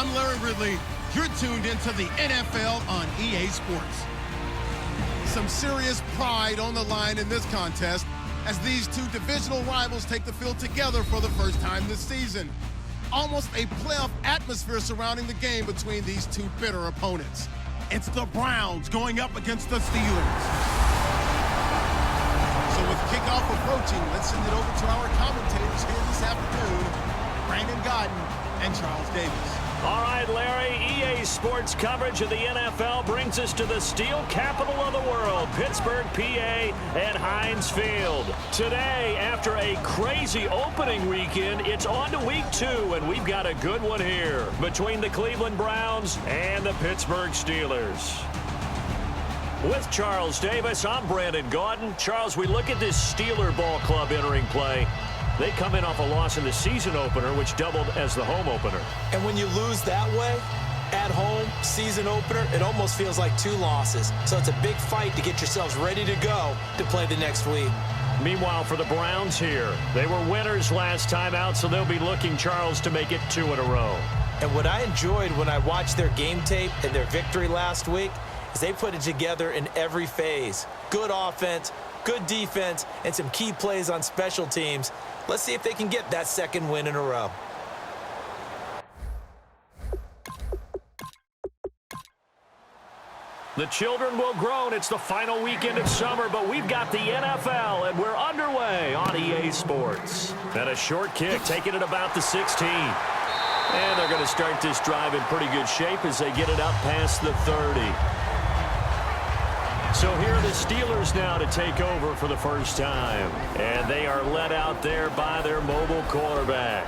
I'm Larry Ridley. You're tuned into the NFL on EA Sports. Some serious pride on the line in this contest as these two divisional rivals take the field together for the first time this season. Almost a playoff atmosphere surrounding the game between these two bitter opponents. It's the Browns going up against the Steelers. So with kickoff approaching, let's send it over to our commentators here this afternoon, Brandon Gaudin and Charles Davis. All right, Larry, EA Sports coverage of the NFL brings us to the steel capital of the world, Pittsburgh, PA, at Heinz Field. Today, after a crazy opening weekend, it's on to week 2, and we've got a good one here between the Cleveland Browns and the Pittsburgh Steelers. With Charles Davis, I'm Brandon Gaudin. Charles, we look at this Steeler ball club entering play. They come in off a loss in the season opener, which doubled as the home opener. And when you lose that way, at home, season opener, it almost feels like 2 losses. So it's a big fight to get yourselves ready to go to play the next week. Meanwhile, for the Browns here, they were winners last time out, so they'll be looking, Charles, to make it 2 in a row. And what I enjoyed when I watched their game tape and their victory last week is they put it together in every phase. Good offense, good defense, and some key plays on special teams. Let's see if they can get that second win in a row. The children will groan. It's the final weekend of summer, but we've got the NFL, and we're underway on EA Sports. And a short kick, taking it about the 16. And they're going to start this drive in pretty good shape as they get it up past the 30. So here are the Steelers now to take over for the first time. And they are led out there by their mobile quarterback.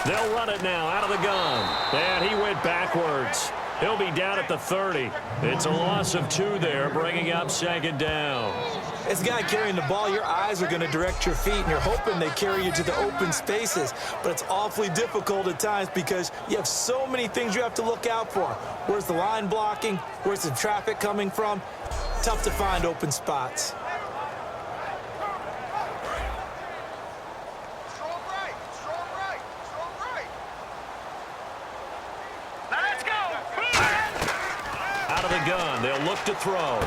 They'll run it now out of the gun. And he went backwards. He'll be down at the 30. It's a loss of 2 there, bringing up second down. As a guy carrying the ball, your eyes are going to direct your feet, and you're hoping they carry you to the open spaces. But it's awfully difficult at times because you have so many things you have to look out for. Where's the line blocking? Where's the traffic coming from? Tough to find open spots. Gun. They'll look to throw.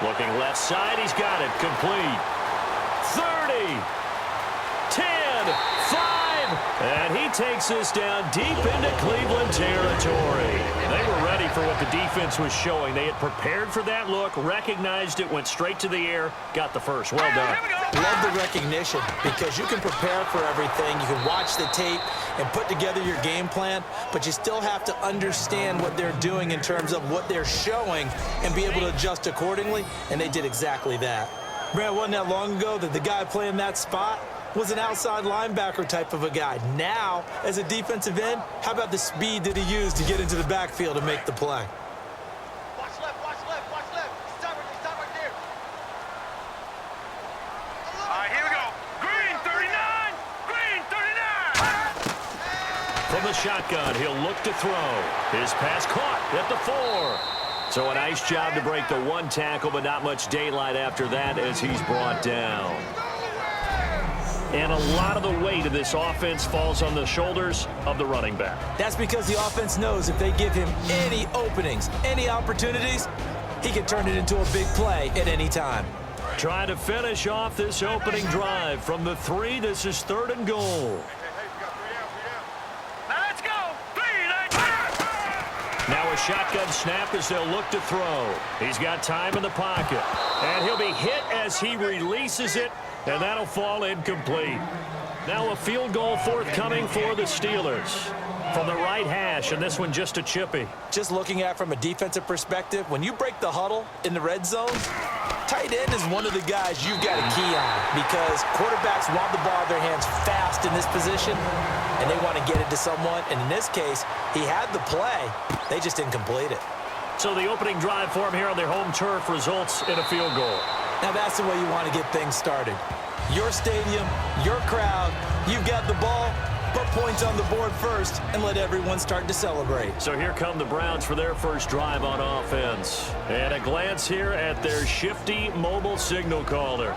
Looking left side. He's got it. Complete. 30. 10. 5. And he takes this down deep into Cleveland territory. They were ready for what the defense was showing. They had prepared for that look, recognized it, went straight to the air, got the first. Well done. Love the recognition because you can prepare for everything. You can watch the tape and put together your game plan, but you still have to understand what they're doing in terms of what they're showing and be able to adjust accordingly, and they did exactly that. Brad, wasn't that long ago that the guy playing that spot was an outside linebacker type of a guy. Now, as a defensive end, how about the speed that he used to get into the backfield and make the play? Watch left, watch left, watch left. Stop right there. All right, here we go. Green 39, green 39. From the shotgun, he'll look to throw. His pass caught at the 4. So a nice job to break the 1 tackle, but not much daylight after that as he's brought down. And a lot of the weight of this offense falls on the shoulders of the running back. That's because the offense knows if they give him any openings, any opportunities, he can turn it into a big play at any time. Trying to finish off this opening drive from the 3. This is 3rd and goal. Now let's go. 3. Now a shotgun snap as they'll look to throw. He's got time in the pocket. And he'll be hit as he releases it. And that'll fall incomplete. Now a field goal forthcoming for the Steelers. From the right hash, and this one just a chippy. Just looking at it from a defensive perspective, when you break the huddle in the red zone, tight end is one of the guys you've got a key on because quarterbacks want the ball in their hands fast in this position, and they want to get it to someone. And in this case, he had the play. They just didn't complete it. So the opening drive for him here on their home turf results in a field goal. Now that's the way you want to get things started. Your stadium, your crowd, you've got the ball, put points on the board first and let everyone start to celebrate. So here come the Browns for their first drive on offense. And a glance here at their shifty mobile signal caller.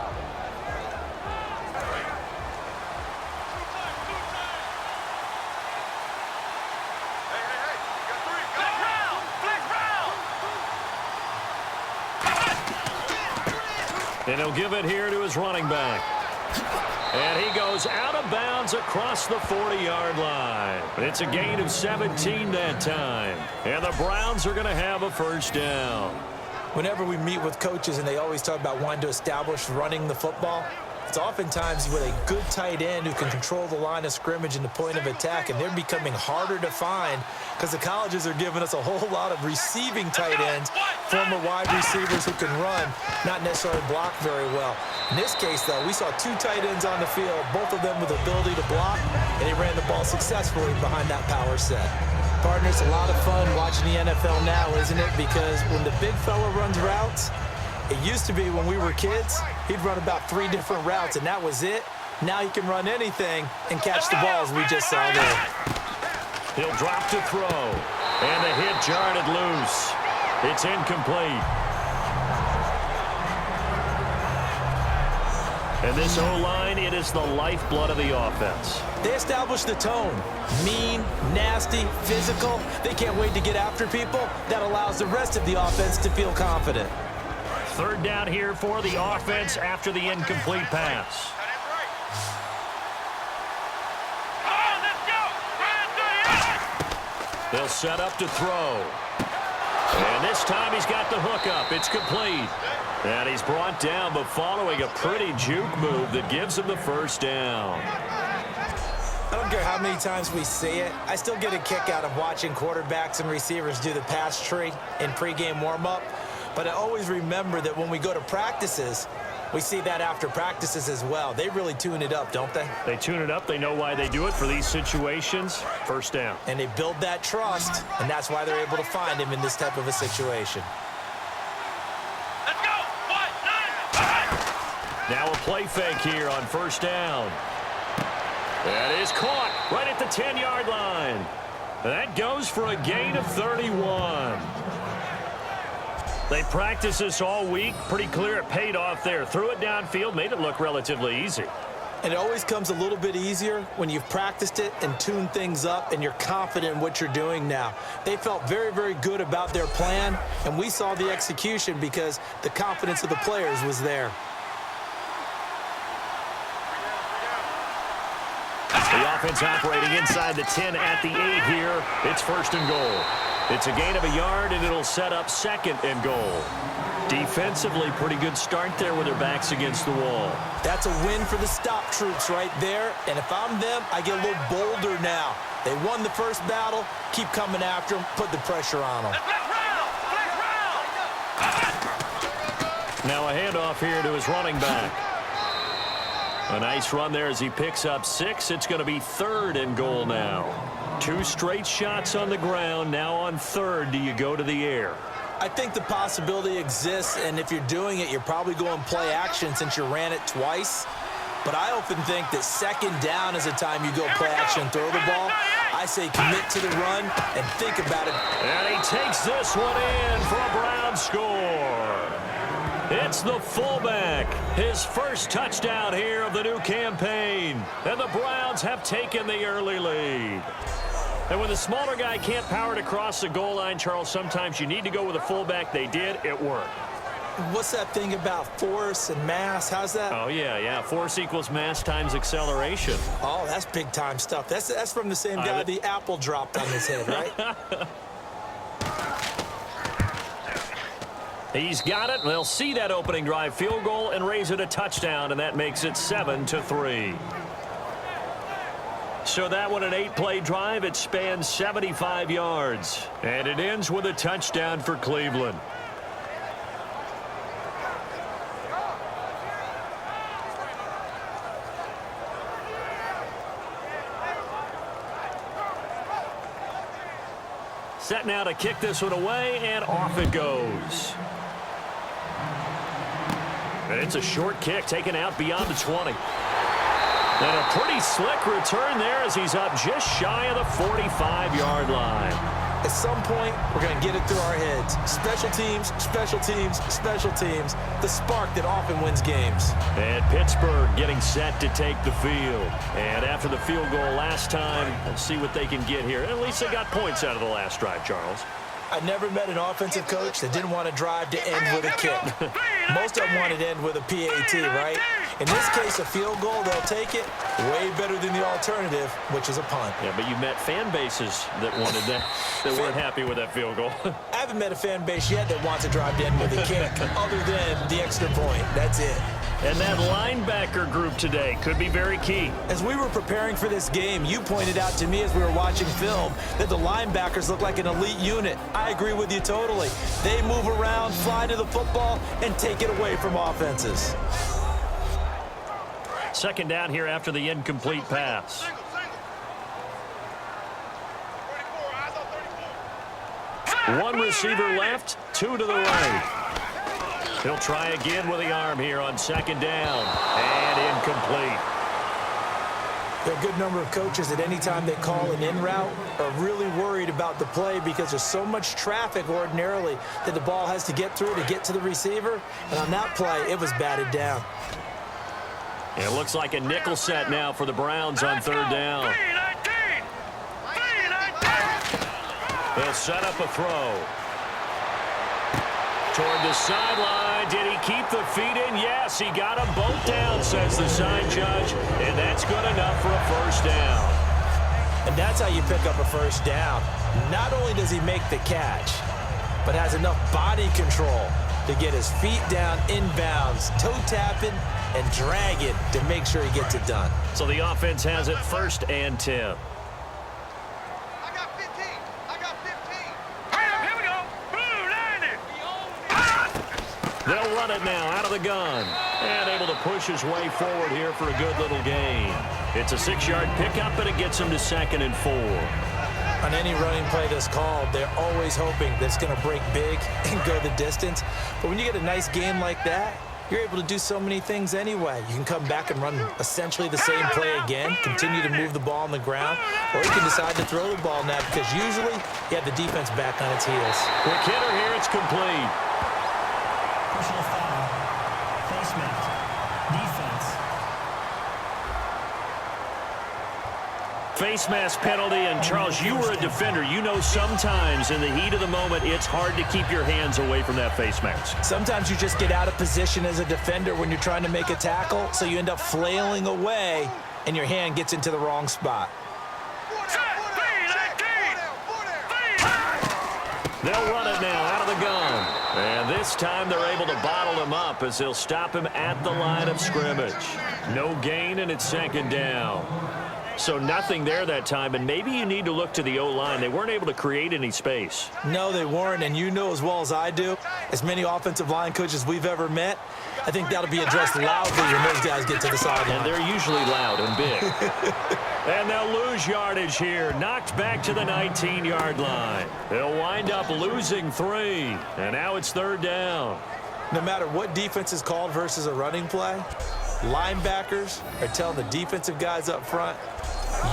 And he'll give it here to his running back. And he goes out of bounds across the 40-yard line. It's a gain of 17 that time. And the Browns are going to have a first down. Whenever we meet with coaches and they always talk about wanting to establish running the football, it's oftentimes with a good tight end who can control the line of scrimmage and the point of attack, and they're becoming harder to find because the colleges are giving us a whole lot of receiving tight ends, former wide receivers who can run, not necessarily block very well. In this case, though, we saw two tight ends on the field, both of them with the ability to block, and they ran the ball successfully behind that power set. Partners, a lot of fun watching the NFL now, isn't it? Because when the big fella runs routes, it used to be when we were kids, he'd run about 3 different routes, and that was it. Now he can run anything and catch the balls we just saw there. He'll drop to throw, and the hit jarred it loose. It's incomplete. And this O-line, it is the lifeblood of the offense. They establish the tone. Mean, nasty, physical. They can't wait to get after people. That allows the rest of the offense to feel confident. Third down here for the offense after the incomplete pass. They'll set up to throw. And this time he's got the hook up. It's complete. And he's brought down, but following a pretty juke move that gives him the first down. I don't care how many times we see it. I still get a kick out of watching quarterbacks and receivers do the pass tree in pregame warm-up. But I always remember that when we go to practices, we see that after practices as well. They really tune it up, don't they? They tune it up. They know why they do it for these situations. First down. And they build that trust, and that's why they're able to find him in this type of a situation. Let's go! 1, 9, now a play fake here on first down. That is caught right at the 10-yard line. That goes for a gain of 31. They practiced this all week. Pretty clear it paid off there. Threw it downfield, made it look relatively easy. And it always comes a little bit easier when you've practiced it and tuned things up and you're confident in what you're doing now. They felt very, very good about their plan, and we saw the execution because the confidence of the players was there. The offense operating inside the 10 at the 8 here. It's first and goal. It's a gain of a yard, and it'll set up second and goal. Defensively, pretty good start there with their backs against the wall. That's a win for the stop troops right there. And if I'm them, I get a little bolder now. They won the first battle. Keep coming after them. Put the pressure on them. Now a handoff here to his running back. A nice run there as he picks up 6. It's going to be third and goal now. 2 straight shots on the ground. Now on third, do you go to the air? I think the possibility exists, and if you're doing it, you're probably going play action since you ran it twice. But I often think that second down is the time you go play action and throw the ball. I say commit to the run and think about it. And he takes this one in for a Brown score. It's the fullback, his first touchdown here of the new campaign. And the Browns have taken the early lead. And when the smaller guy can't power it across the goal line, Charles, sometimes you need to go with a fullback. They did. It worked. What's that thing about force and mass? How's that? Oh, yeah. Force equals mass times acceleration. Oh, that's big-time stuff. That's from the same guy the apple dropped on his head, right? He's got it. They'll see that opening drive field goal and raise it a touchdown, and that makes it 7-3. So that one, an 8-play drive. It spans 75 yards. And it ends with a touchdown for Cleveland. Set now to kick this one away, and off it goes. And it's a short kick taken out beyond the 20. And a pretty slick return there as he's up just shy of the 45-yard line. At some point, we're going to get it through our heads. Special teams, special teams, special teams. The spark that often wins games. And Pittsburgh getting set to take the field. And after the field goal last time, let's see what they can get here. At least they got points out of the last drive, Charles. I never met an offensive coach that didn't want to drive to end with a kick. Most of them wanted to end with a PAT, right? In this case, a field goal, they'll take it. Way better than the alternative, which is a punt. Yeah, but you met fan bases that wanted that, that weren't happy with that field goal. I haven't met a fan base yet that wants to drive to end with a kick, other than the extra point. That's it. And that linebacker group today could be very key. As we were preparing for this game, you pointed out to me as we were watching film that the linebackers look like an elite unit. I agree with you totally. They move around, fly to the football, and take it away from offenses. Second down here after the incomplete pass. One receiver left, two to the right. He'll try again with the arm here on second down. And incomplete. There are a good number of coaches that any time they call an in route are really worried about the play because there's so much traffic ordinarily that the ball has to get through to get to the receiver. And on that play, it was batted down. It looks like a nickel set now for the Browns on third down. They'll set up a throw. Toward the sideline. Did he keep the feet in? Yes, he got them both down, says the sign judge. And that's good enough for a first down. And that's how you pick up a first down. Not only does he make the catch, but has enough body control to get his feet down inbounds, toe tapping, and dragging to make sure he gets it done. So the offense has it 1st and 10. They'll run it now out of the gun. And able to push his way forward here for a good little gain. It's a 6-yard pickup, and it gets him to 2nd and 4. On any running play that's called, they're always hoping that it's going to break big and go the distance. But when you get a nice gain like that, you're able to do so many things anyway. You can come back and run essentially the same play again, continue to move the ball on the ground, or you can decide to throw the ball now because usually you have the defense back on its heels. Quick hitter here, it's complete. Personal foul, face mask, defense. Face mask penalty, and Charles, you were a defender. You know sometimes in the heat of the moment, it's hard to keep your hands away from that face mask. Sometimes you just get out of position as a defender when you're trying to make a tackle, so you end up flailing away, and your hand gets into the wrong spot. They'll run it now out of the gun. And this time they're able to bottle him up as they'll stop him at the line of scrimmage. No gain, and it's 2nd down. So nothing there that time, and maybe you need to look to the O-line. They weren't able to create any space. No, they weren't, and you know as well as I do, as many offensive line coaches we've ever met, I think that'll be addressed loudly when those guys get to the sideline. And they're usually loud and big. And they'll lose yardage here. Knocked back to the 19-yard line. They'll wind up losing 3. And now it's 3rd down. No matter what defense is called versus a running play, linebackers are telling the defensive guys up front,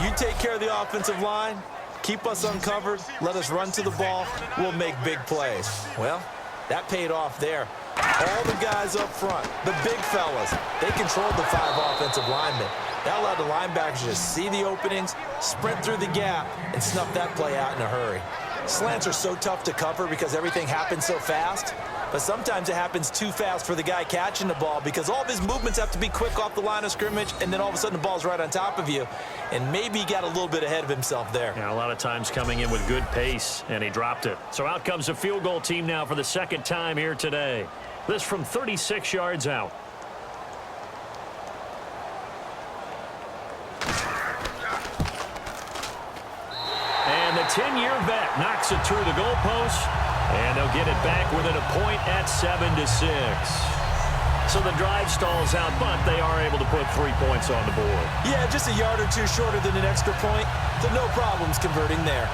you take care of the offensive line, keep us uncovered, let us run to the ball, we'll make big plays. Well, that paid off there. All the guys up front, the big fellas, they controlled the 5 offensive linemen. That allowed the linebackers to see the openings, sprint through the gap, and snuff that play out in a hurry. Slants are so tough to cover because everything happens so fast, but sometimes it happens too fast for the guy catching the ball because all of his movements have to be quick off the line of scrimmage, and then all of a sudden the ball's right on top of you, and maybe he got a little bit ahead of himself there. Yeah, a lot of times coming in with good pace, and he dropped it. So out comes the field goal team now for the 2nd time here today. This from 36 yards out. And the 10-year vet knocks it through the goalpost, and they'll get it back within a point at 7-6. So the drive stalls out, but they are able to put 3 points on the board. Yeah, just a yard or two shorter than an extra point, so no problems converting there.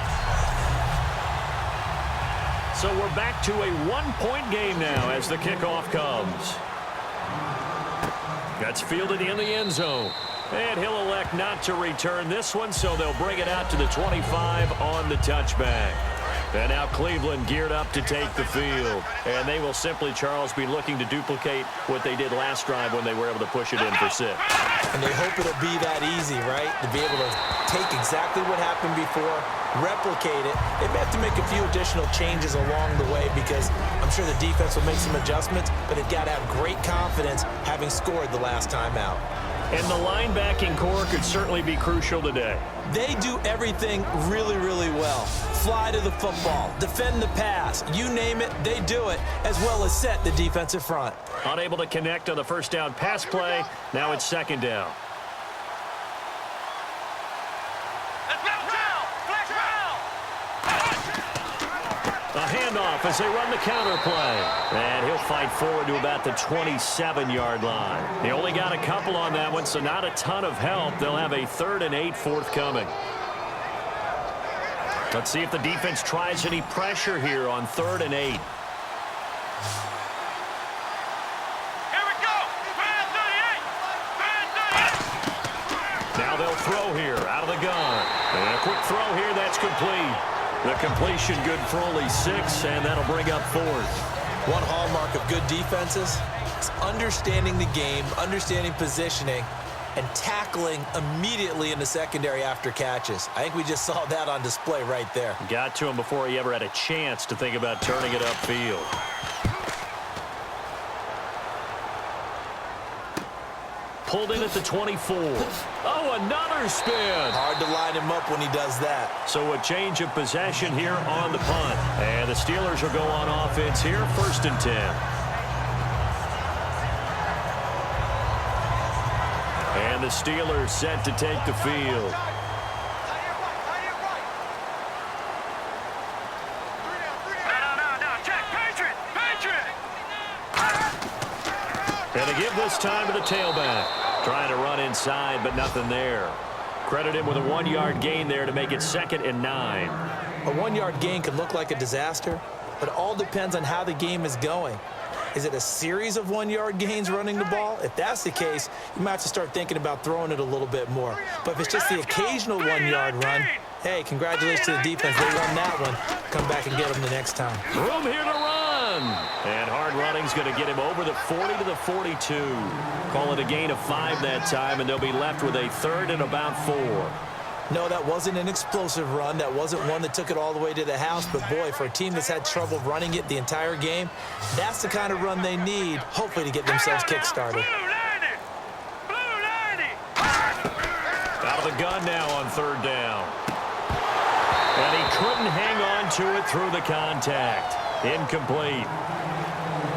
So we're back to a 1-point game now as the kickoff comes. That's fielded in the end zone. And he'll elect not to return this one, so they'll bring it out to the 25 on the touchback. And now Cleveland geared up to take the field. And they will simply, Charles, be looking to duplicate what they did last drive when they were able to push it in for 6. And they hope it'll be that easy, right? To be able to take exactly what happened before, replicate it. They may have to make a few additional changes along the way because I'm sure the defense will make some adjustments, but they've got to have great confidence having scored the last time out. And the linebacking core could certainly be crucial today. They do everything really, really well. Fly to the football, defend the pass, you name it, they do it, as well as set the defensive front. Unable to connect on the first down pass play. Now it's 2nd down. A handoff as they run the counter play. And he'll fight forward to about the 27-yard line. They only got a couple on that one, so not a ton of help. They'll have a 3rd and 8 forthcoming. Let's see if the defense tries any pressure here on 3rd and 8. Now they'll throw here out of the gun. And a quick throw here, that's complete. The completion good for only 6, and that'll bring up 4th. One hallmark of good defenses is understanding the game, understanding positioning, and tackling immediately in the secondary after catches. I think we just saw that on display right there. Got to him before he ever had a chance to think about turning it upfield. Pulled in at the 24. Oh, another spin. Hard to line him up when he does that. So a change of possession here on the punt. And the Steelers will go on offense here, 1st and 10. And the Steelers set to take the field. And to give this time to the tailback. Trying to run inside, but nothing there. Credit him with a 1-yard gain there to make it 2nd and 9. A 1-yard gain could look like a disaster, but it all depends on how the game is going. Is it a series of 1-yard gains running the ball? If that's the case, you might have to start thinking about throwing it a little bit more. But if it's just the occasional 1-yard run, hey, congratulations to the defense. They won that one. Come back and get them the next time. Room here to run. And hard running's going to get him over the 40 to the 42. Call it a gain of 5 that time, and they'll be left with a 3rd and about 4. No, that wasn't an explosive run. That wasn't one that took it all the way to the house. But, boy, for a team that's had trouble running it the entire game, that's the kind of run they need, hopefully, to get themselves kick-started. Out of the gun now on 3rd down. And he couldn't hang on to it through the contact. Incomplete.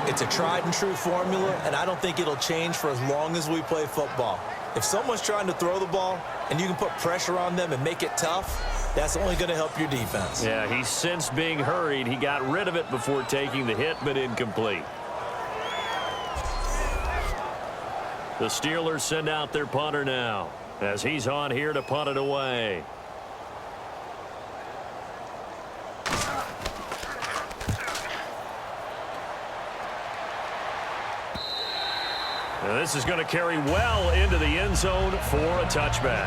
It's a tried-and-true formula, and I don't think it'll change for as long as we play football. If someone's trying to throw the ball and you can put pressure on them and make it tough, that's only going to help your defense. Yeah, he's since being hurried. He got rid of it before taking the hit, but incomplete. The Steelers send out their punter now as he's on here to punt it away. And this is going to carry well into the end zone for a touchback.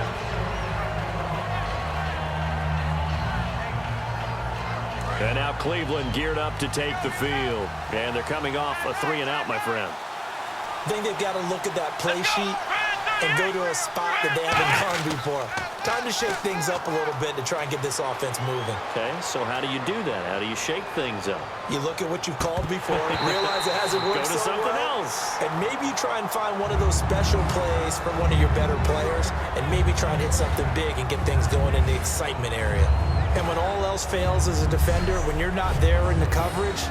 And now Cleveland geared up to take the field. And they're coming off a 3-and-out, my friend. I think they've got to look at that play sheet and go to a spot that they haven't gone before. Time to shake things up a little bit to try and get this offense moving. Okay, so how do you do that? How do you shake things up? You look at what you've called before, realize it hasn't worked Go to so something well, else. and maybe you try and find one of those special plays from one of your better players, and maybe try and hit something big and get things going in the excitement area. And when all else fails as a defender, when you're not there in the coverage,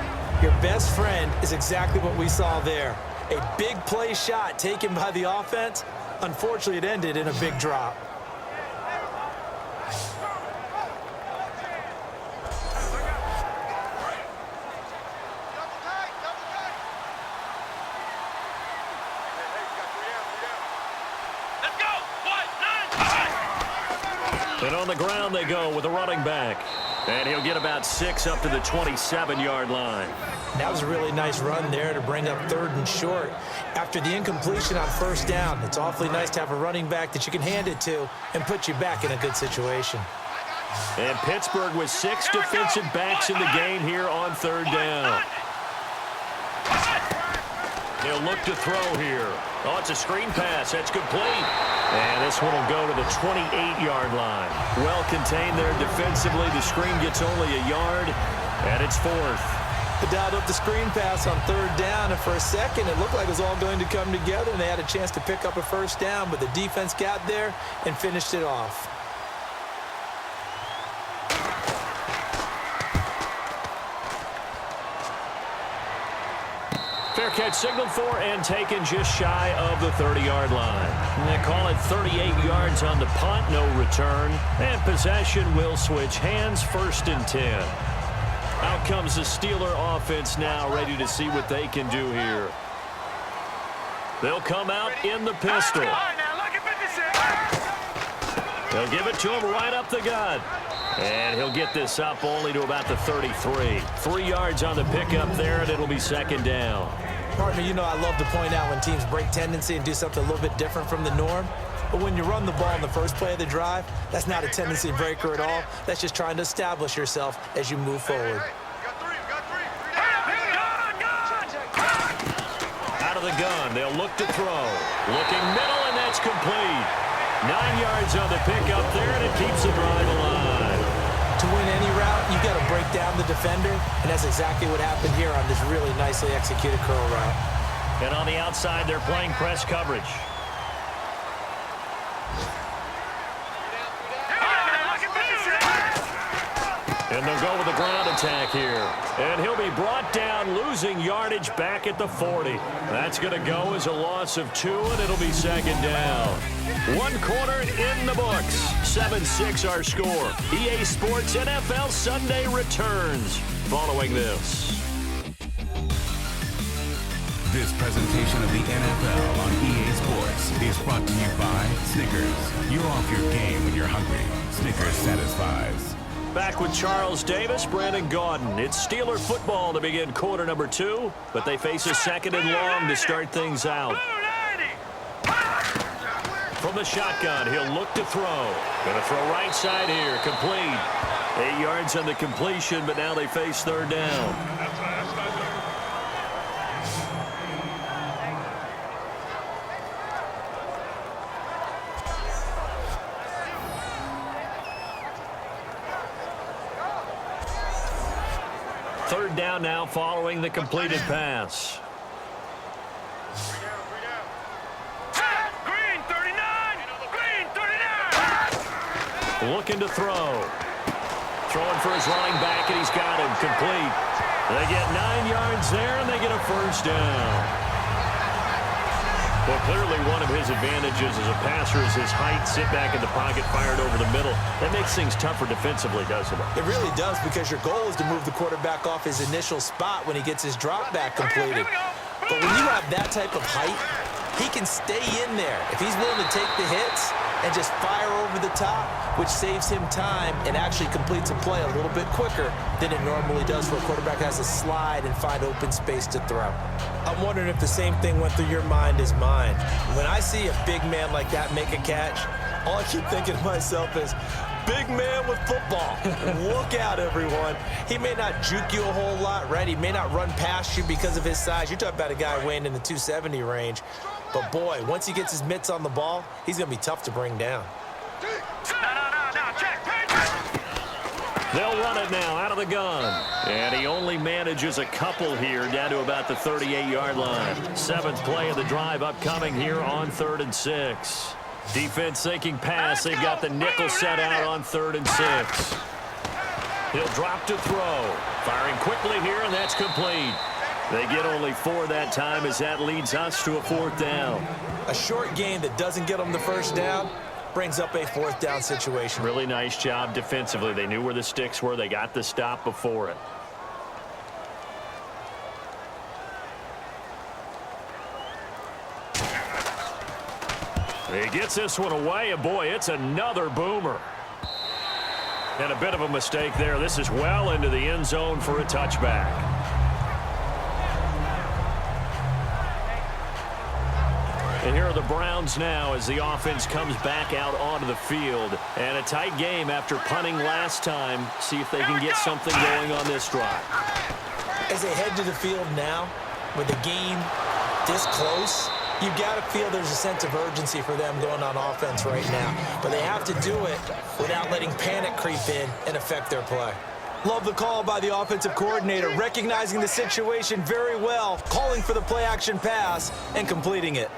your best friend is exactly what we saw there. A big play shot taken by the offense. Unfortunately, it ended in a big drop. And on the ground they go with a running back. And he'll get about 6 up to the 27-yard line. That was a really nice run there to bring up 3rd and short. After the incompletion on 1st down, it's awfully nice to have a running back that you can hand it to and put you back in a good situation. And Pittsburgh with 6 defensive backs in the game here on 3rd down. He'll look to throw here. Oh, it's a screen pass. That's complete. And this one will go to the 28-yard line. Well contained there defensively. The screen gets only a yard, and it's 4th. They dialed up the screen pass on 3rd down, and for a second it looked like it was all going to come together, and they had a chance to pick up a 1st down, but the defense got there and finished it off. Fair catch signaled for and taken just shy of the 30-yard line. And they call it 38 yards on the punt, no return. And possession will switch hands, 1st and 10. Out comes the Steeler offense now, ready to see what they can do here. They'll come out in the pistol. They'll give it to him right up the gut. And he'll get this up only to about the 33. 3 yards on the pickup there, and it'll be 2nd down. Partner, you know I love to point out when teams break tendency and do something a little bit different from the norm. But when you run the ball in the first play of the drive, that's not a tendency breaker at all. That's just trying to establish yourself as you move forward. Out of the gun, they'll look to throw. Looking middle, and that's complete. 9 yards on the pickup there, and it keeps the drive alive. To win any route, you got to break down the defender, and that's exactly what happened here on this really nicely executed curl route. And on the outside, they're playing press coverage. And they'll go with the ground attack here. And he'll be brought down, losing yardage back at the 40. That's going to go as a loss of 2, and it'll be 2nd down. 1 quarter in the books. 7-6 our score. EA Sports NFL Sunday returns following this. This presentation of the NFL on EA Sports is brought to you by Snickers. You're off your game when you're hungry. Snickers satisfies. Back with Charles Davis, Brandon Gaudin. It's Steeler football to begin quarter number 2, but they face a 2nd and long to start things out. From the shotgun, he'll look to throw. Going to throw right side here, complete. 8 yards on the completion, but now they face 3rd down. Third down now following the completed pass. Green 39! Green 39! Looking to throw. Throwing for his running back, and he's got him complete. They get 9 yards there, and they get a 1st down. Well, clearly one of his advantages as a passer is his height. Sit back in the pocket, fired over the middle. That makes things tougher defensively, doesn't it? It really does, because your goal is to move the quarterback off his initial spot when he gets his drop back completed. But when you have that type of height, he can stay in there. If he's willing to take the hits and just fire over the top, which saves him time and actually completes a play a little bit quicker than it normally does where a quarterback has to slide and find open space to throw. I'm wondering if the same thing went through your mind as mine. When I see a big man like that make a catch, all I keep thinking to myself is, big man with football. Look out, everyone. He may not juke you a whole lot, right? He may not run past you because of his size. You're talking about a guy weighing in the 270 range. But, boy, once he gets his mitts on the ball, he's going to be tough to bring down. They'll run it now out of the gun. And he only manages a couple here down to about the 38-yard line. 7th play of the drive upcoming here on 3rd and 6. Defense thinking pass. They've got the nickel set out on 3rd and 6. He'll drop to throw. Firing quickly here, and that's complete. They get only 4 that time as that leads us to a 4th down. A short gain that doesn't get them the 1st down brings up a 4th down situation. Really nice job defensively. They knew where the sticks were. They got the stop before it. He gets this one away, and boy, it's another boomer. And a bit of a mistake there. This is well into the end zone for a touchback. And here are the Browns now as the offense comes back out onto the field. And a tight game after punting last time. See if they can get something going on this drive. As they head to the field now, with the game this close, you got to feel there's a sense of urgency for them going on offense right now. But they have to do it without letting panic creep in and affect their play. Love the call by the offensive coordinator, recognizing the situation very well, calling for the play-action pass and completing it.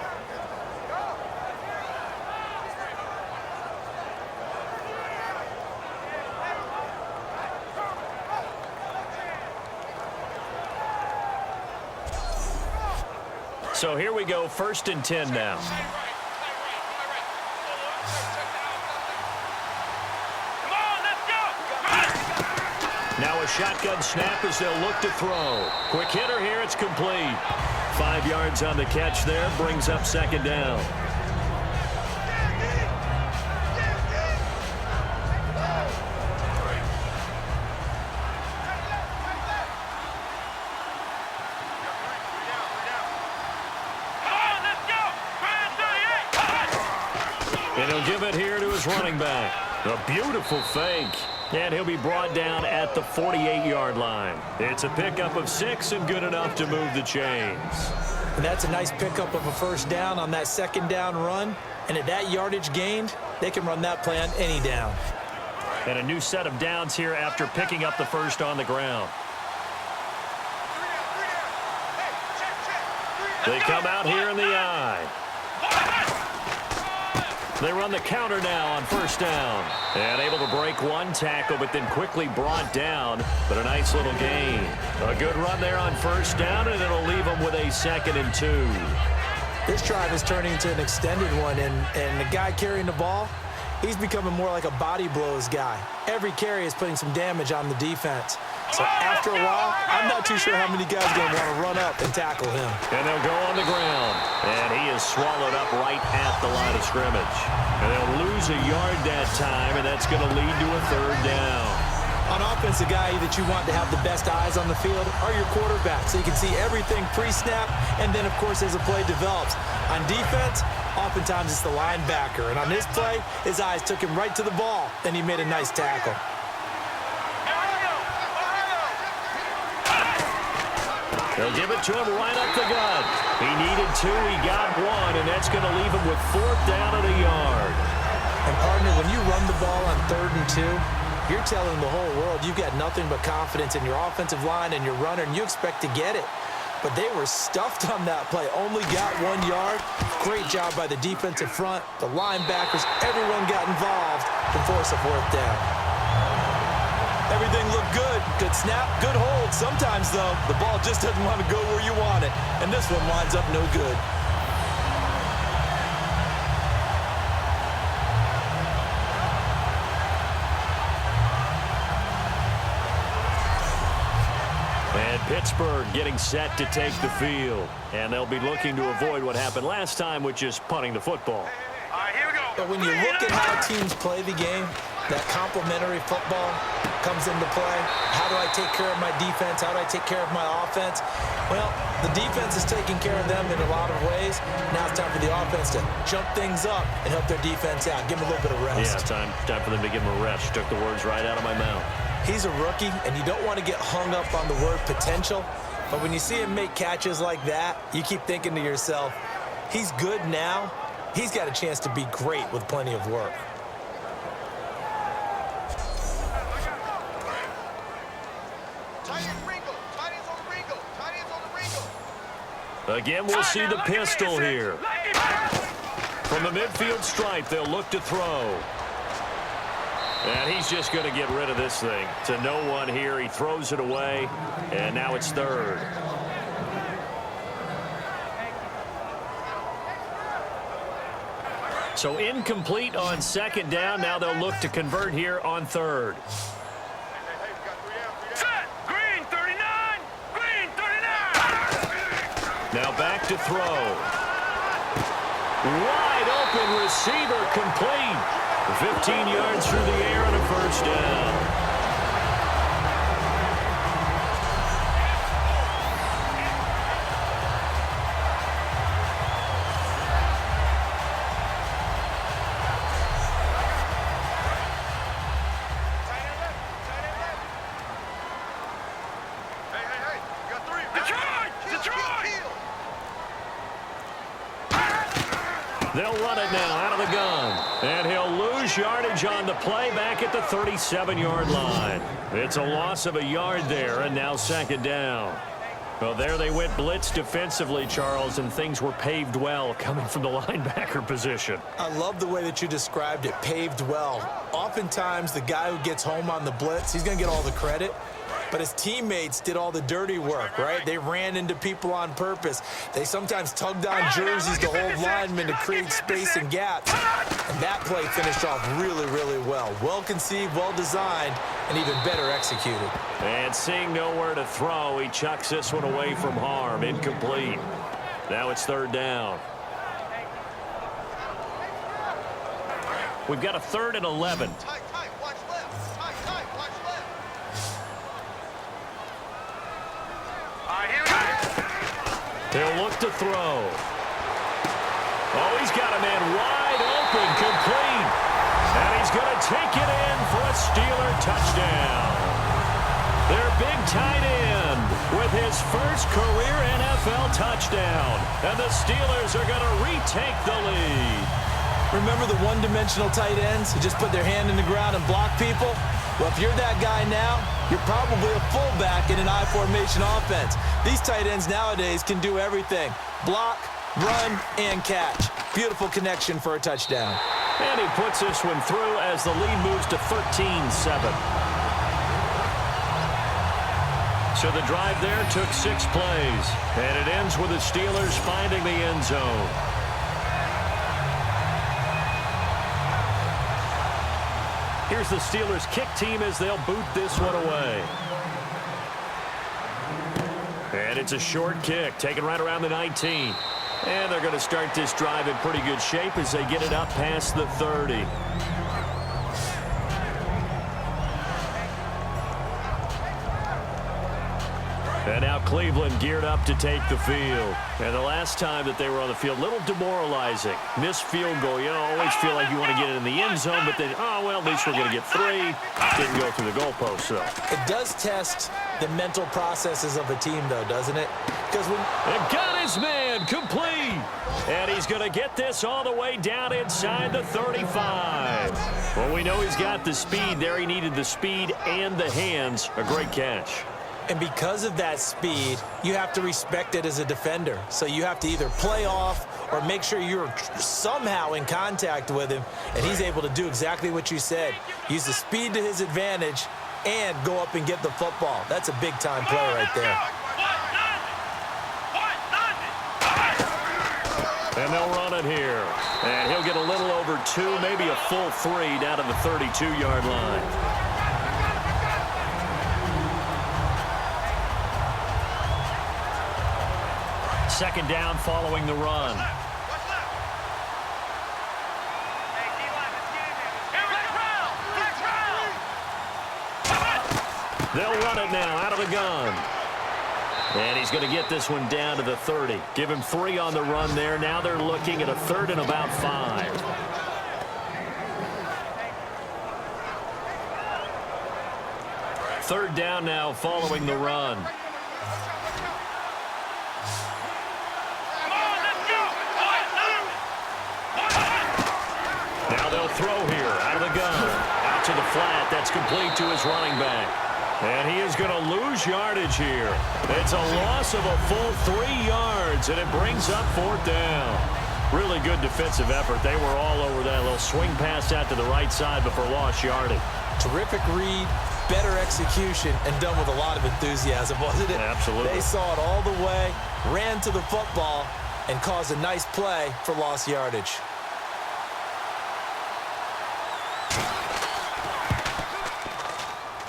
So here we go, 1st and 10 now. Now a shotgun snap as they'll look to throw. Quick hitter here, it's complete. 5 yards on the catch there, brings up 2nd down. And he'll give it here to his running back. A beautiful fake. And he'll be brought down at the 48-yard line. It's a pickup of 6 and good enough to move the chains. And that's a nice pickup of a 1st down on that 2nd down run. And at that yardage gained, they can run that play on any down. And a new set of downs here after picking up the 1st on the ground. They come out here in the eye. They run the counter now on 1st down. And able to break one tackle, but then quickly brought down. But a nice little gain. A good run there on 1st down, and it'll leave them with a 2nd and 2. This drive is turning into an extended one, and the guy carrying the ball, he's becoming more like a body blows guy. Every carry is putting some damage on the defense. So after a while, I'm not too sure how many guys are going to want to run up and tackle him. And they'll go on the ground. And he is swallowed up right at the line of scrimmage. And they'll lose a yard that time, and that's going to lead to a 3rd down. On offense, the guy that you want to have the best eyes on the field are your quarterbacks, so you can see everything pre-snap, and then, of course, as the play develops. On defense, oftentimes it's the linebacker. And on this play, his eyes took him right to the ball, and he made a nice tackle. They'll give it to him right up the gut. He needed 2, he got 1, and that's going to leave him with 4th down at a yard. And, partner, when you run the ball on 3rd and 2, you're telling the whole world you've got nothing but confidence in your offensive line and your runner, and you expect to get it. But they were stuffed on that play, only got 1 yard. Great job by the defensive front, the linebackers, everyone got involved to force a 4th down. Everything looked good. Good snap, good hold. Sometimes, though, the ball just doesn't want to go where you want it. And this one winds up no good. And Pittsburgh getting set to take the field. And they'll be looking to avoid what happened last time, which is punting the football. All right, here we go. But when you look at how teams play the game, that complementary football comes into play. How do I take care of my defense? How do I take care of my offense? Well, the defense is taking care of them in a lot of ways. Now it's time for the offense to jump things up and help their defense out. Give them a little bit of rest. Yeah, time for them to give him a rest. You took the words right out of my mouth. He's a rookie, and you don't want to get hung up on the word potential. But when you see him make catches like that, you keep thinking to yourself, he's good now. He's got a chance to be great with plenty of work. Again, we'll see the pistol here. From the midfield stripe, they'll look to throw. And he's just going to get rid of this thing. To no one here. He throws it away, and now it's 3rd. So incomplete on 2nd down. Now they'll look to convert here on 3rd. Set. Green 39. Green 39. Now back to throw. Wide open receiver complete. 15 yards through the air and a first down. They'll run it now out of the gun. And he'll lose yardage on the play back at the 37-yard line. It's a loss of a yard there, and now second down. Well, there they went blitz defensively, Charles, and things were paved well coming from the linebacker position. I love the way that you described it, paved well. Oftentimes, the guy who gets home on the blitz, he's going to get all the credit. But his teammates did all the dirty work, right? They ran into people on purpose. They sometimes tugged on jerseys to hold linemen to create space and gaps. And that play finished off really, really well. Well conceived, well designed, and even better executed. And seeing nowhere to throw, he chucks this one away from harm. Incomplete. Now it's third down. We've got a 3rd and 11. They'll look to throw. Oh, he's got a man wide open, complete. And he's going to take it in for a Steeler touchdown. Their big tight end with his first career NFL touchdown. And the Steelers are going to retake the lead. Remember the one-dimensional tight ends who just put their hand in the ground and block people? Well, if you're that guy now, you're probably a fullback in an I-formation offense. These tight ends nowadays can do everything. Block, run, and catch. Beautiful connection for a touchdown. And he puts this one through as the lead moves to 13-7. So the drive there took 6 plays. And it ends with the Steelers finding the end zone. Here's the Steelers kick team as they'll boot this one away. And it's a short kick, taken right around the 19. And they're going to start this drive in pretty good shape as they get it up past the 30. And now Cleveland geared up to take the field. And the last time that they were on the field, a little demoralizing. Missed field goal. You always feel like you want to get it in the end zone, but then, oh, well, at least we're going to get 3. Didn't go through the goalpost, though. It does test the mental processes of a team, though, doesn't it? Because when... And got his man complete. And he's going to get this all the way down inside the 35. Well, we know he's got the speed there. He needed the speed and the hands. A great catch. And because of that speed, you have to respect it as a defender. So you have to either play off or make sure you're somehow in contact with him. And he's able to do exactly what you said. Use the speed to his advantage and go up and get the football. That's a big-time play right there. And they'll run it here. And he'll get a little over 2, maybe a full 3 down to the 32-yard line. Second down following the run. They'll run it now out of the gun. And he's going to get this one down to the 30. Give him 3 on the run there. Now they're looking at a 3rd and about 5. Third down now following the run. Now they'll throw here out of the gun. Out to the flat. That's complete to his running back. And he is going to lose yardage here. It's a loss of a full 3 yards, and it brings up 4th down. Really good defensive effort. They were all over that little swing pass out to the right side before lost yardage. Terrific read, better execution, and done with a lot of enthusiasm, wasn't it? Absolutely. They saw it all the way, ran to the football, and caused a nice play for lost yardage.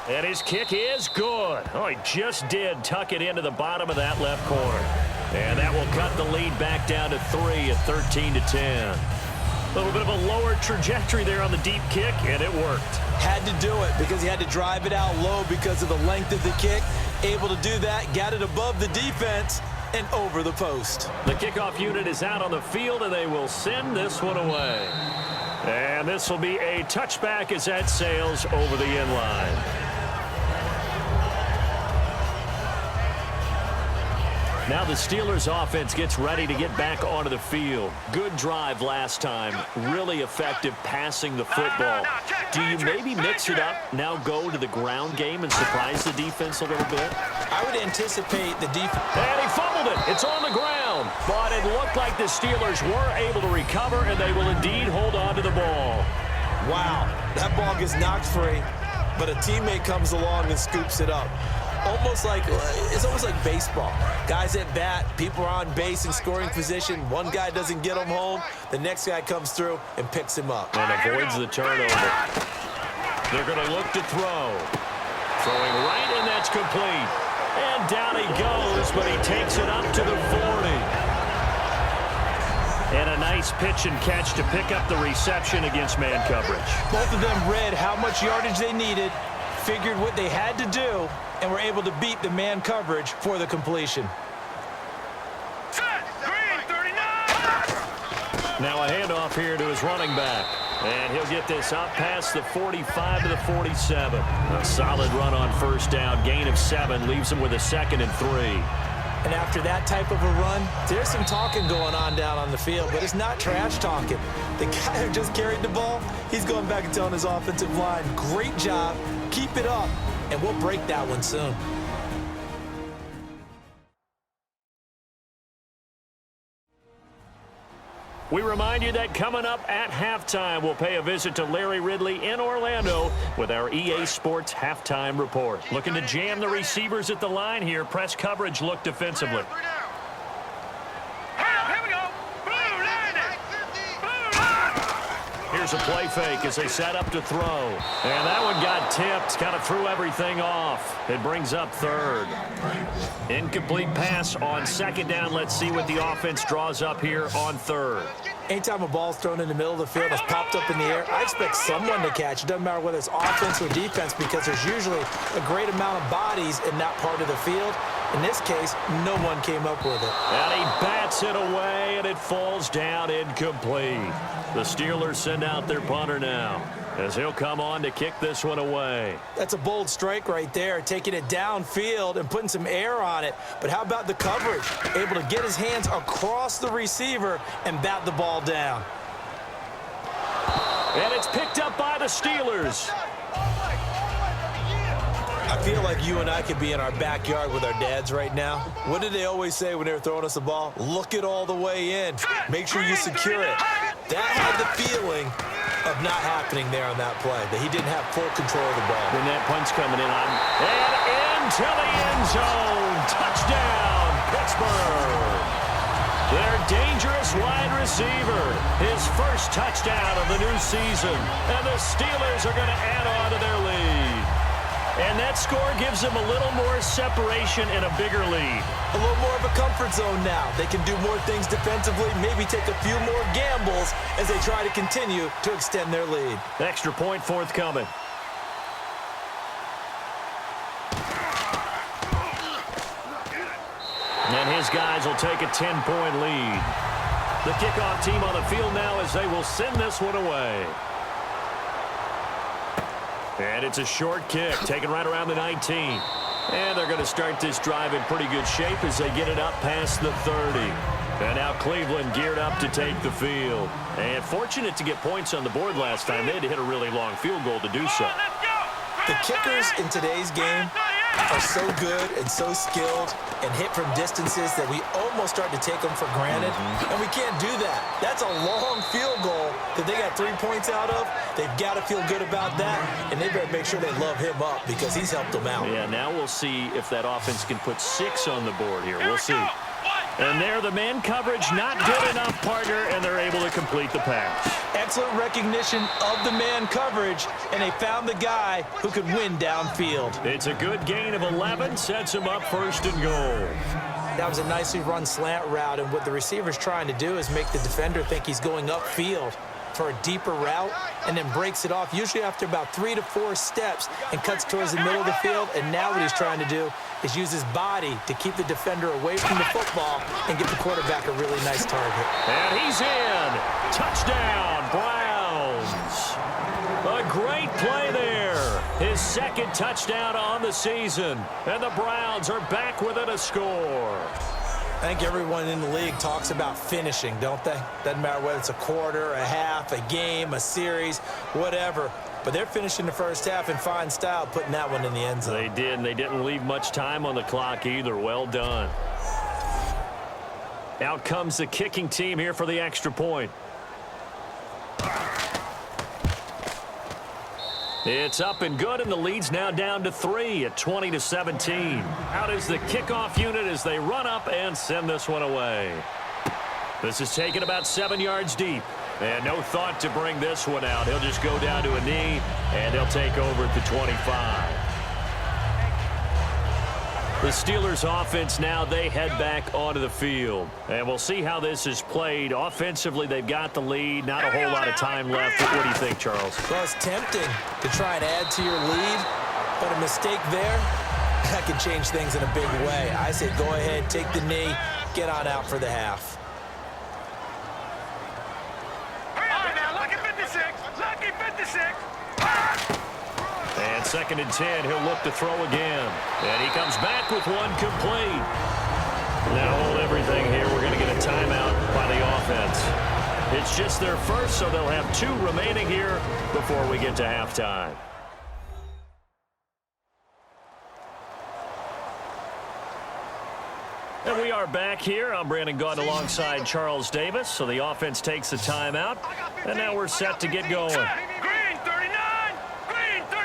And his kick is good. Oh, he just did tuck it into the bottom of that left corner. And that will cut the lead back down to 3 at 13-10. A little bit of a lower trajectory there on the deep kick, and it worked. Had to do it because he had to drive it out low because of the length of the kick. Able to do that, got it above the defense and over the post. The kickoff unit is out on the field, and they will send this one away. And this will be a touchback as that sails over the end line. Now the Steelers offense gets ready to get back onto the field. Good drive last time. Really effective passing the football. Do you maybe mix it up, now go to the ground game and surprise the defense a little bit? I would anticipate the defense. And he fumbled it. It's on the ground. But it looked like the Steelers were able to recover, and they will indeed hold on to the ball. Wow, that ball gets knocked free, but a teammate comes along and scoops it up. It's almost like baseball. Guys at bat, people are on base in scoring position. One guy doesn't get him home. The next guy comes through and picks him up. And avoids the turnover. They're going to look to throw. Throwing right, and that's complete. And down he goes, but he takes it up to the 40. And a nice pitch and catch to pick up the reception against man coverage. Both of them read how much yardage they needed, figured what they had to do, and were able to beat the man coverage for the completion. Now a handoff here to his running back. And he'll get this up past the 45 to the 47. A solid run on first down. Gain of 7 leaves him with a 2nd and 3. And after that type of a run, there's some talking going on down on the field, but it's not trash talking. The guy who just carried the ball, he's going back and telling his offensive line, great job, keep it up, and we'll break that one soon. We remind you that coming up at halftime, we'll pay a visit to Larry Ridley in Orlando with our EA Sports Halftime Report. Looking to jam the receivers at the line here. Press coverage look defensively. Here's a play fake as they set up to throw. And that one got tipped, kind of threw everything off. It brings up 3rd. Incomplete pass on 2nd down. Let's see what the offense draws up here on 3rd. Anytime a ball's thrown in the middle of the field, it's popped up in the air, I expect someone to catch. It doesn't matter whether it's offense or defense because there's usually a great amount of bodies in that part of the field. In this case, no one came up with it. And he bats it away, and it falls down incomplete. The Steelers send out their punter now as he'll come on to kick this one away. That's a bold strike right there, taking it downfield and putting some air on it. But how about the coverage? Able to get his hands across the receiver and bat the ball down. And it's picked up by the Steelers. I feel like you and I could be in our backyard with our dads right now. What did they always say when they were throwing us the ball? Look it all the way in. Make sure you secure it. That had the feeling of not happening there on that play, that he didn't have full control of the ball. When that punch coming in on, and into the end zone. Touchdown, Pittsburgh. Their dangerous wide receiver. His first touchdown of the new season. And the Steelers are going to add on to their lead. And that score gives them a little more separation and a bigger lead. A little more of a comfort zone now. They can do more things defensively, maybe take a few more gambles as they try to continue to extend their lead. Extra point forthcoming. And his guys will take a 10-point lead. The kickoff team on the field now as they will send this one away. And it's a short kick, taken right around the 19. And they're going to start this drive in pretty good shape as they get it up past the 30. And now Cleveland geared up to take the field. And fortunate to get points on the board last time. They had to hit a really long field goal to do so. The kickers in today's game are so good and so skilled and hit from distances that we almost start to take them for granted. And we can't do that. That's a long field goal that they got 3 points out of. They've got to feel good about that, and they better make sure they love him up because he's helped them out. Yeah, now we'll see if that offense can put 6 on the board here. We'll see. And there, the man coverage not good enough, partner, and they're able to complete the pass. Excellent recognition of the man coverage, and they found the guy who could win downfield. It's a good gain of 11, sets him up 1st and goal. That was a nicely run slant route, and what the receiver's trying to do is make the defender think he's going upfield. for a deeper route and then breaks it off, usually after about 3 to 4 steps, and cuts towards the middle of the field. And now what he's trying to do is use his body to keep the defender away from the football and give the quarterback a really nice target. And he's in. Touchdown, Browns. A great play there. His second touchdown on the season. And the Browns are back within a score. I think everyone in the league talks about finishing, don't they? Doesn't matter whether it's a quarter, a half, a game, a series, whatever. But they're finishing the first half in fine style, putting that one in the end zone. They did, and they didn't leave much time on the clock either. Well done. Out comes the kicking team here for the extra point. It's up and good, and the lead's now down to 3 at 20-17. Out is the kickoff unit as they run up and send this one away. This is taken about 7 yards deep. And no thought to bring this one out. He'll just go down to a knee, and they'll take over at the 25. The Steelers offense now, they head back onto the field. And we'll see how this is played. Offensively, they've got the lead. Not a whole lot of time left. What do you think, Charles? Well, it's tempting to try and add to your lead, but a mistake there, that can change things in a big way. I say go ahead, take the knee, get on out for the half. Lucky 56. Lucky 56. And 2nd and 10, he'll look to throw again. And he comes back with one complete. Now hold everything here. We're going to get a timeout by the offense. It's just their first, so they'll have 2 remaining here before we get to halftime. And we are back here. I'm Brandon Gaunt alongside Charles Davis. So the offense takes a timeout. And now we're set to get going. Green 39. Green 39.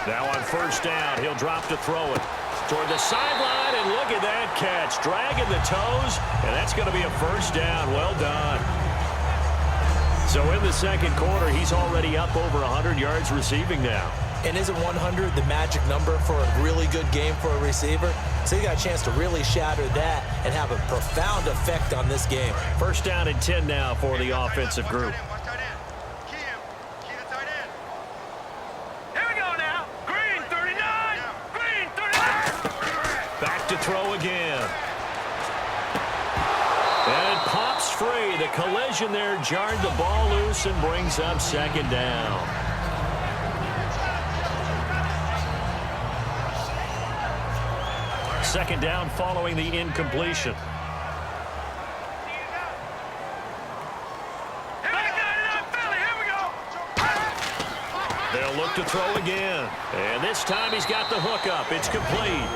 Now on first down, he'll drop to throw it toward the sideline, and look at that catch. Dragging the toes, and that's going to be a first down. Well done. So in the second quarter, he's already up over 100 yards receiving now. And isn't 100 the magic number for a really good game for a receiver? So he got a chance to really shatter that and have a profound effect on this game. First down and 10 now for the offensive group. Here we go now. Green 39. Green 39. Back to throw again. And it pops free. The collision there jarred the ball loose and brings up 2nd down. Second down following the incompletion. They'll look to throw again. And this time he's got the hook up. It's complete.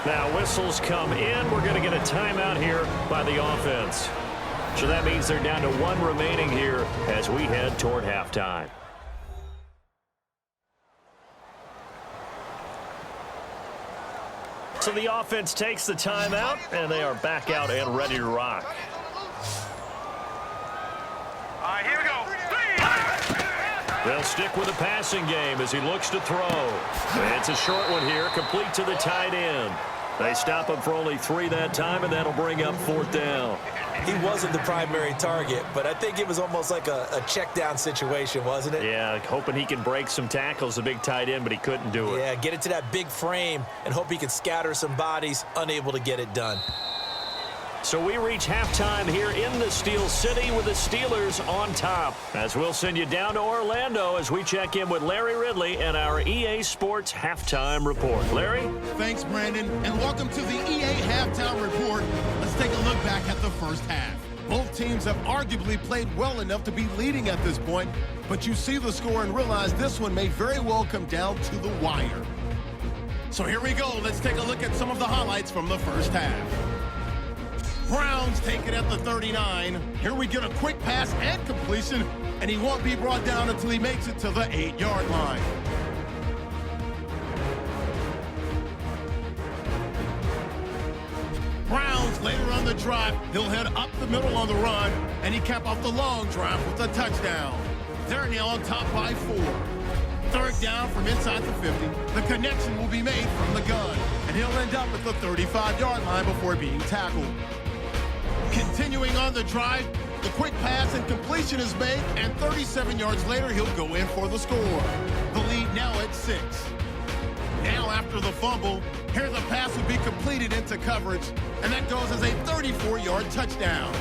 Now whistles come in. We're going to get a timeout here by the offense. So that means they're down to 1 remaining here as we head toward halftime. So the offense takes the timeout, and they are back out and ready to rock. All right, here we go. They'll stick with the passing game as he looks to throw. It's a short one here, complete to the tight end. They stop him for only 3 that time, and that'll bring up 4th down. He wasn't the primary target, but I think it was almost like a check down situation, wasn't it? Yeah, hoping he can break some tackles, the big tight end, but he couldn't do it. Yeah, get it to that big frame and hope he can scatter some bodies, unable to get it done. So we reach halftime here in the Steel City with the Steelers on top. As we'll send you down to Orlando as we check in with Larry Ridley and our EA Sports Halftime Report. Larry? Thanks, Brandon, and welcome to the EA Halftime Report. Let's take a look back at the first half. Both teams have arguably played well enough to be leading at this point, but you see the score and realize this one may very well come down to the wire. So here we go. Let's take a look at some of the highlights from the first half. Browns take it at the 39. Here we get a quick pass and completion, and he won't be brought down until he makes it to the 8-yard line. Browns later on the drive, he'll head up the middle on the run, and he cap off the long drive with a touchdown. They're now on top by 4. 3rd down from inside the 50. The connection will be made from the gun, and he'll end up at the 35-yard line before being tackled. Continuing on the drive, The quick pass and completion is made, and 37 yards later, he'll go in for the score. The lead now at 6. Now after the fumble, here the pass will be completed into coverage, and that goes as a 34-yard touchdown,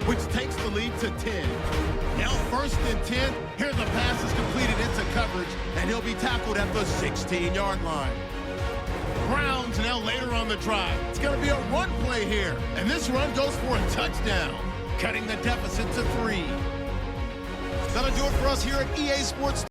which takes the lead to 10. Now 1st and 10, here the pass is completed into coverage, and he'll be tackled at the 16-yard line. Browns now later on the drive. It's going to be a run play here, and this run goes for a touchdown, cutting the deficit to 3. That'll do it for us here at EA Sports.